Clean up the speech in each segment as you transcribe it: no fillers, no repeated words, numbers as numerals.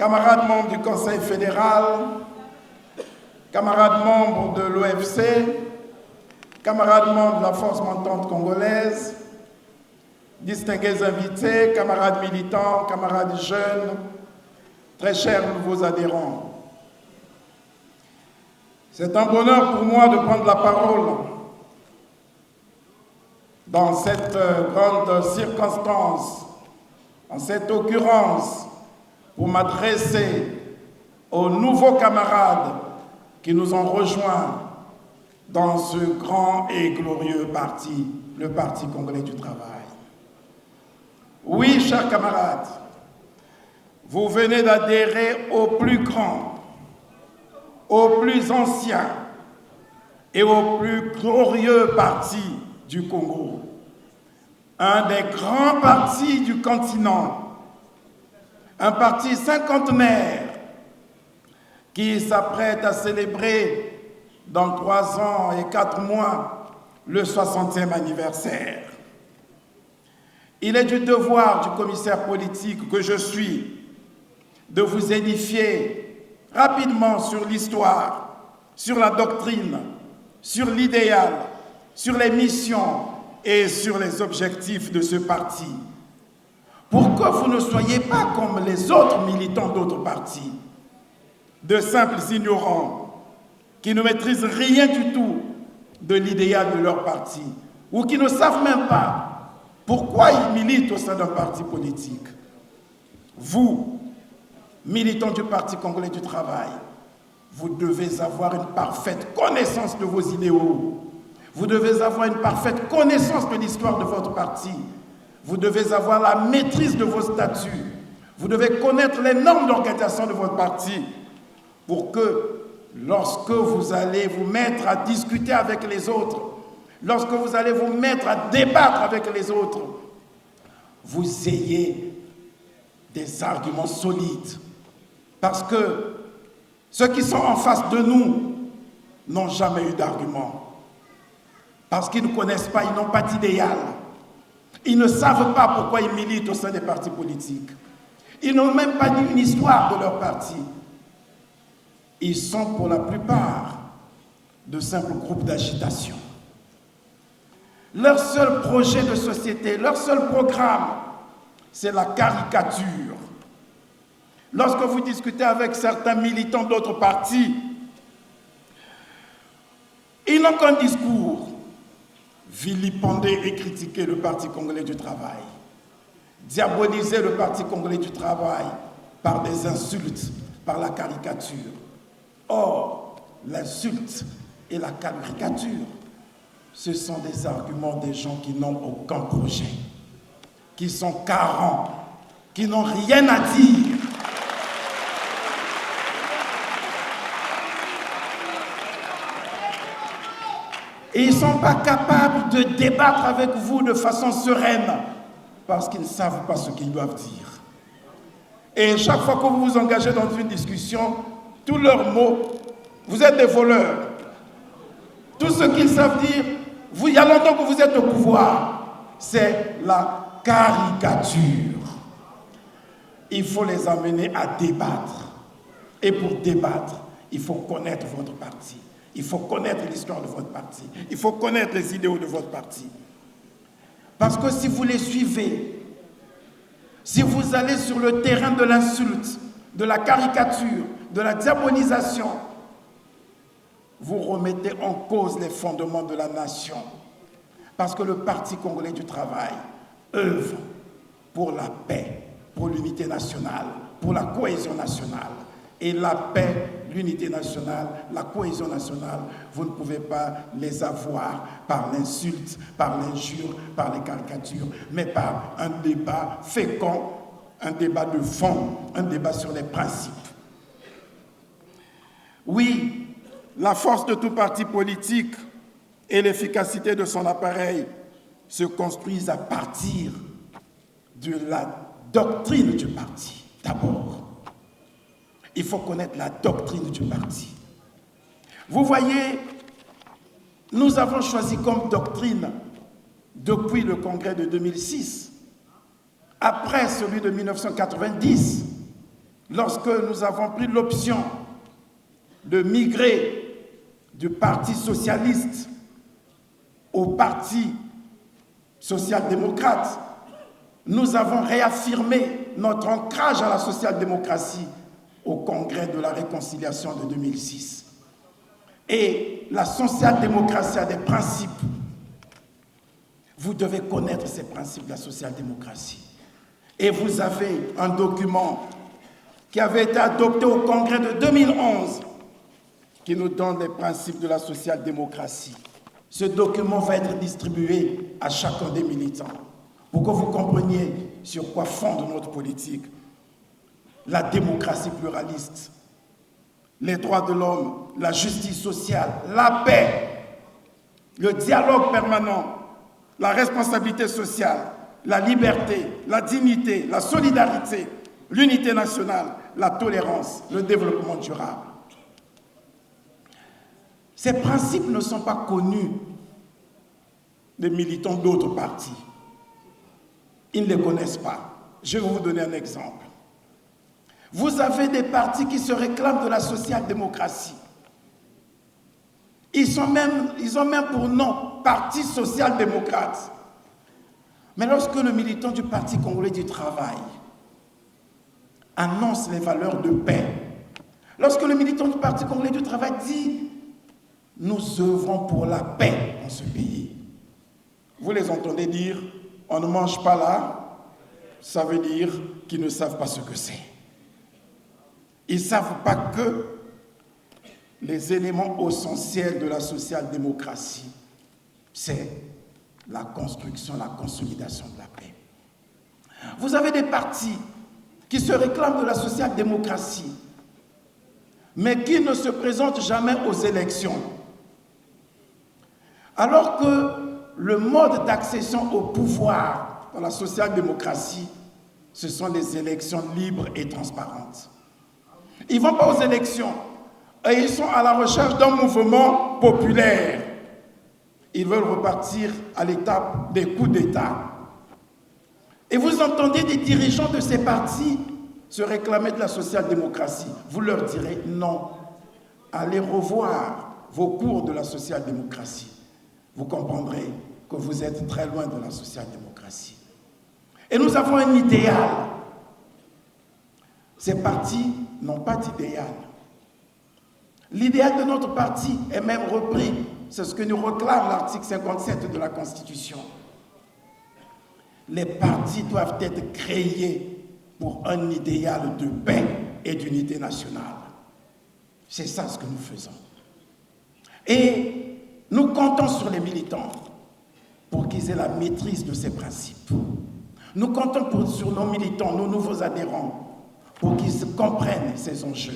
camarades membres du Conseil fédéral, camarades membres de l'OFC, camarades membres de la Force montante congolaise, distingués invités, camarades militants, camarades jeunes, très chers nouveaux adhérents. C'est un bonheur pour moi de prendre la parole dans cette grande circonstance, en cette occurrence, pour m'adresser aux nouveaux camarades qui nous ont rejoints dans ce grand et glorieux parti, le Parti congolais du travail. Oui, chers camarades, vous venez d'adhérer au plus grand, au plus ancien et au plus glorieux parti du Congo, un des grands partis du continent, un parti cinquantenaire qui s'apprête à célébrer dans 3 ans et 4 mois le 60e anniversaire. Il est du devoir du commissaire politique que je suis de vous édifier rapidement sur l'histoire, sur la doctrine, sur l'idéal, sur les missions et sur les objectifs de ce parti, pour que vous ne soyez pas comme les autres militants d'autres partis, de simples ignorants qui ne maîtrisent rien du tout de l'idéal de leur parti, ou qui ne savent même pas pourquoi ils militent au sein d'un parti politique. Vous, militants du Parti congolais du travail, vous devez avoir une parfaite connaissance de vos idéaux. Vous devez avoir une parfaite connaissance de l'histoire de votre parti. Vous devez avoir la maîtrise de vos statuts. Vous devez connaître les normes d'organisation de votre parti pour que, lorsque vous allez vous mettre à discuter avec les autres, lorsque vous allez vous mettre à débattre avec les autres, vous ayez des arguments solides. Parce que ceux qui sont en face de nous n'ont jamais eu d'arguments. Parce qu'ils ne connaissent pas, ils n'ont pas d'idéal. Ils ne savent pas pourquoi ils militent au sein des partis politiques. Ils n'ont même pas dit une histoire de leur parti. Ils sont pour la plupart de simples groupes d'agitation. Leur seul projet de société, leur seul programme, c'est la caricature. Lorsque vous discutez avec certains militants d'autres partis, ils n'ont qu'un discours: vilipender et critiquer le Parti congolais du travail, diaboliser le Parti congolais du travail par des insultes, par la caricature. Or, l'insulte et la caricature, ce sont des arguments des gens qui n'ont aucun projet, qui sont carents, qui n'ont rien à dire. Et ils ne sont pas capables de débattre avec vous de façon sereine parce qu'ils ne savent pas ce qu'ils doivent dire. Et chaque fois que vous vous engagez dans une discussion, tous leurs mots, vous êtes des voleurs. Tout ce qu'ils savent dire, il y a longtemps que vous êtes au pouvoir, c'est la caricature. Il faut les amener à débattre. Et pour débattre, il faut connaître votre parti. Il faut connaître l'histoire de votre parti. Il faut connaître les idéaux de votre parti. Parce que si vous les suivez, si vous allez sur le terrain de l'insulte, de la caricature, de la diabolisation, vous remettez en cause les fondements de la nation. Parce que le Parti congolais du travail œuvre pour la paix, pour l'unité nationale, pour la cohésion nationale. Et la paix, l'unité nationale, la cohésion nationale, vous ne pouvez pas les avoir par l'insulte, par l'injure, par les caricatures, mais par un débat fécond, un débat de fond, un débat sur les principes. Oui, la force de tout parti politique et l'efficacité de son appareil se construisent à partir de la doctrine du parti, d'abord. Il faut connaître la doctrine du parti. Vous voyez, nous avons choisi comme doctrine, depuis le congrès de 2006, après celui de 1990, lorsque nous avons pris l'option de migrer du Parti socialiste au Parti social-démocrate, nous avons réaffirmé notre ancrage à la social-démocratie au Congrès de la réconciliation de 2006. Et la social-démocratie a des principes. Vous devez connaître ces principes de la social-démocratie. Et vous avez un document qui avait été adopté au Congrès de 2011 qui nous donne les principes de la social-démocratie. Ce document va être distribué à chacun des militants pour que vous compreniez sur quoi fonde notre politique. La démocratie pluraliste, les droits de l'homme, la justice sociale, la paix, le dialogue permanent, la responsabilité sociale, la liberté, la dignité, la solidarité, l'unité nationale, la tolérance, le développement durable. Ces principes ne sont pas connus des militants d'autres partis. Ils ne les connaissent pas. Je vais vous donner un exemple. Vous avez des partis qui se réclament de la social-démocratie. Ils ont même pour nom Parti social-démocrate. Mais lorsque le militant du Parti congolais du travail annonce les valeurs de paix, lorsque le militant du Parti congolais du travail dit « Nous œuvrons pour la paix dans ce pays », vous les entendez dire « On ne mange pas là », ça veut dire qu'ils ne savent pas ce que c'est. Ils ne savent pas que les éléments essentiels de la social-démocratie, c'est la construction, la consolidation de la paix. Vous avez des partis qui se réclament de la social-démocratie, mais qui ne se présentent jamais aux élections. Alors que le mode d'accession au pouvoir dans la social-démocratie, ce sont les élections libres et transparentes. Ils ne vont pas aux élections et ils sont à la recherche d'un mouvement populaire. Ils veulent repartir à l'étape des coups d'État. Et vous entendez des dirigeants de ces partis se réclamer de la social-démocratie. Vous leur direz non. Allez revoir vos cours de la social-démocratie. Vous comprendrez que vous êtes très loin de la social-démocratie. Et nous avons un idéal. Ces partis n'ont pas d'idéal. L'idéal de notre parti est même repris. C'est ce que nous réclame l'article 57 de la Constitution. Les partis doivent être créés pour un idéal de paix et d'unité nationale. C'est ça ce que nous faisons. Et nous comptons sur les militants pour qu'ils aient la maîtrise de ces principes. Nous comptons sur nos militants, nos nouveaux adhérents, pour qu'ils comprennent ces enjeux,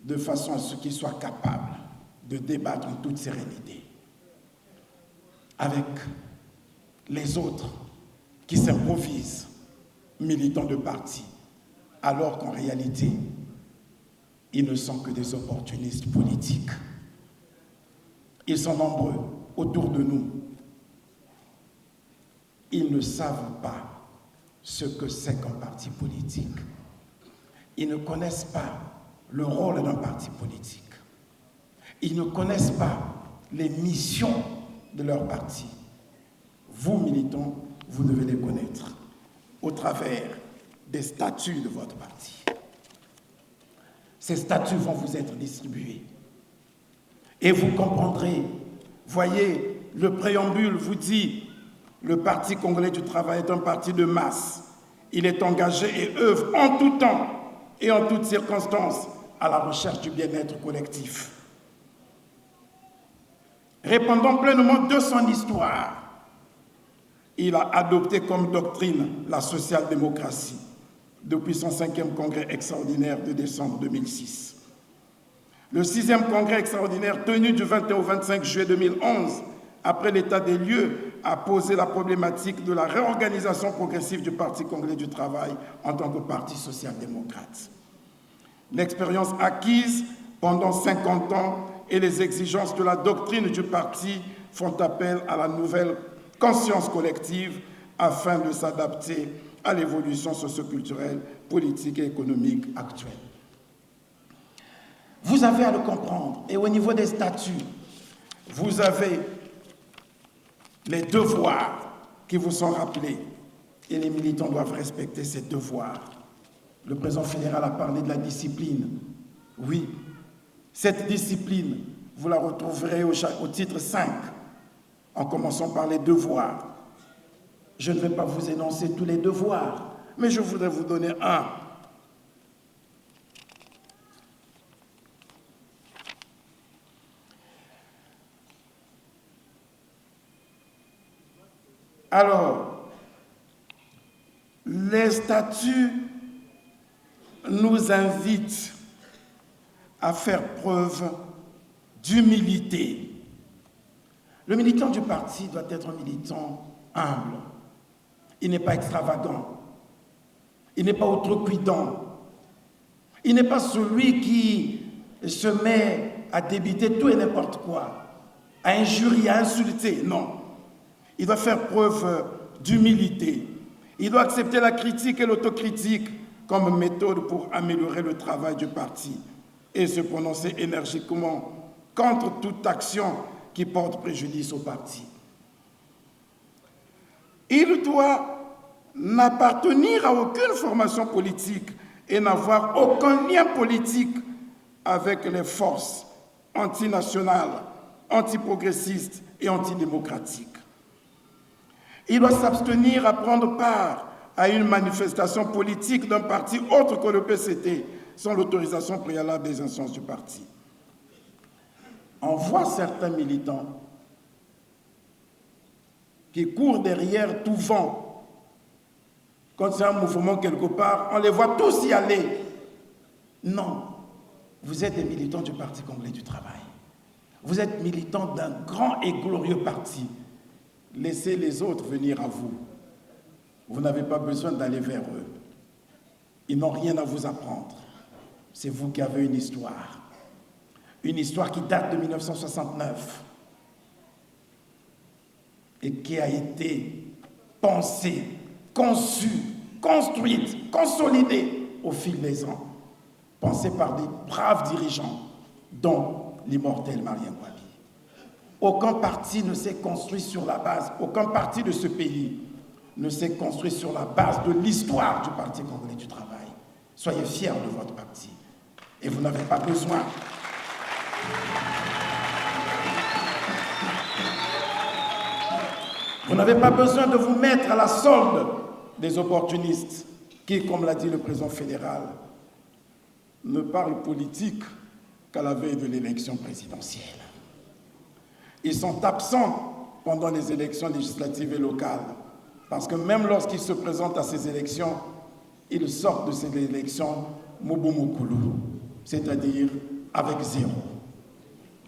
de façon à ce qu'ils soient capables de débattre en toute sérénité avec les autres qui s'improvisent militants de parti, alors qu'en réalité, ils ne sont que des opportunistes politiques. Ils sont nombreux autour de nous. Ils ne savent pas ce que c'est qu'un parti politique. Ils ne connaissent pas le rôle d'un parti politique. Ils ne connaissent pas les missions de leur parti. Vous, militants, vous devez les connaître au travers des statuts de votre parti. Ces statuts vont vous être distribués. Et vous comprendrez, voyez, le préambule vous dit, le Parti congolais du travail est un parti de masse. Il est engagé et œuvre en tout temps et en toutes circonstances à la recherche du bien-être collectif. Répondant pleinement de son histoire, il a adopté comme doctrine la social-démocratie depuis son 5e congrès extraordinaire de décembre 2006. Le 6e congrès extraordinaire tenu du 21 au 25 juillet 2011, après l'état des lieux, a posé la problématique de la réorganisation progressive du Parti congolais du travail en tant que parti social-démocrate. L'expérience acquise pendant 50 ans et les exigences de la doctrine du parti font appel à la nouvelle conscience collective afin de s'adapter à l'évolution socio-culturelle, politique et économique actuelle. Vous avez à le comprendre. Et au niveau des statuts, vous avez les devoirs qui vous sont rappelés. Et les militants doivent respecter ces devoirs. Le président fédéral a parlé de la discipline. Oui, cette discipline, vous la retrouverez au titre 5, en commençant par les devoirs. Je ne vais pas vous énoncer tous les devoirs, mais je voudrais vous donner un. Alors, les statuts nous invitent à faire preuve d'humilité. Le militant du parti doit être un militant humble. Il n'est pas extravagant. Il n'est pas outrecuidant. Il n'est pas celui qui se met à débiter tout et n'importe quoi, à injurier, à insulter. Non. Il doit faire preuve d'humilité. Il doit accepter la critique et l'autocritique comme méthode pour améliorer le travail du parti et se prononcer énergiquement contre toute action qui porte préjudice au parti. Il doit n'appartenir à aucune formation politique et n'avoir aucun lien politique avec les forces antinationales, antiprogressistes et antidémocratiques. Il doit s'abstenir à prendre part à une manifestation politique d'un parti autre que le PCT sans l'autorisation préalable des instances du parti. On voit certains militants qui courent derrière tout vent. Quand c'est un mouvement quelque part, on les voit tous y aller. Non, vous êtes des militants du Parti congolais du travail. Vous êtes militants d'un grand et glorieux parti. Laissez les autres venir à vous. Vous n'avez pas besoin d'aller vers eux. Ils n'ont rien à vous apprendre. C'est vous qui avez une histoire. Une histoire qui date de 1969 et qui a été pensée, conçue, construite, consolidée au fil des ans. Pensée par des braves dirigeants, dont l'immortel Marien Ngouabi. Aucun parti ne s'est construit sur la base, aucun parti de ce pays ne s'est construit sur la base de l'histoire du Parti congolais du travail. Soyez fiers de votre parti. Et vous n'avez pas besoin de vous mettre à la solde des opportunistes qui, comme l'a dit le président fédéral, ne parlent politique qu'à la veille de l'élection présidentielle. Ils sont absents pendant les élections législatives et locales, parce que même lorsqu'ils se présentent à ces élections, ils sortent de ces élections Mobumukulu, c'est-à-dire avec zéro.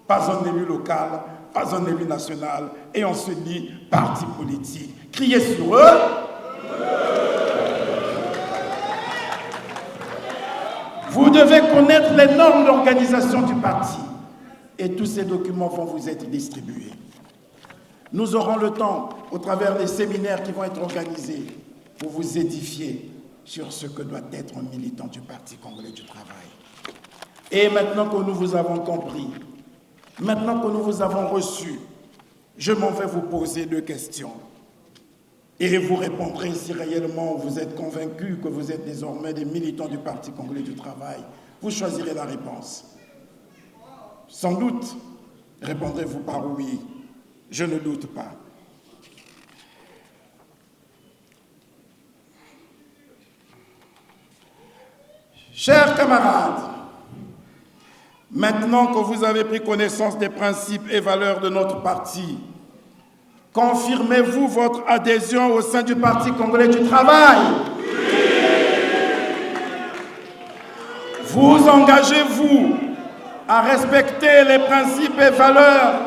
Pas un élu local, pas un élu national, et on se dit parti politique. Criez sur eux. Vous devez connaître les normes d'organisation du parti. Et tous ces documents vont vous être distribués. Nous aurons le temps, au travers des séminaires qui vont être organisés, pour vous édifier sur ce que doit être un militant du Parti congolais du travail. Et maintenant que nous vous avons compris, maintenant que nous vous avons reçus, je m'en vais vous poser 2 questions. Et vous répondrez si réellement vous êtes convaincus que vous êtes désormais des militants du Parti congolais du travail. Vous choisirez la réponse. Sans doute, répondrez-vous par oui. Je ne doute pas. Chers camarades, maintenant que vous avez pris connaissance des principes et valeurs de notre parti, confirmez-vous votre adhésion au sein du Parti congolais du travail? Vous engagez-vous à respecter les principes et valeurs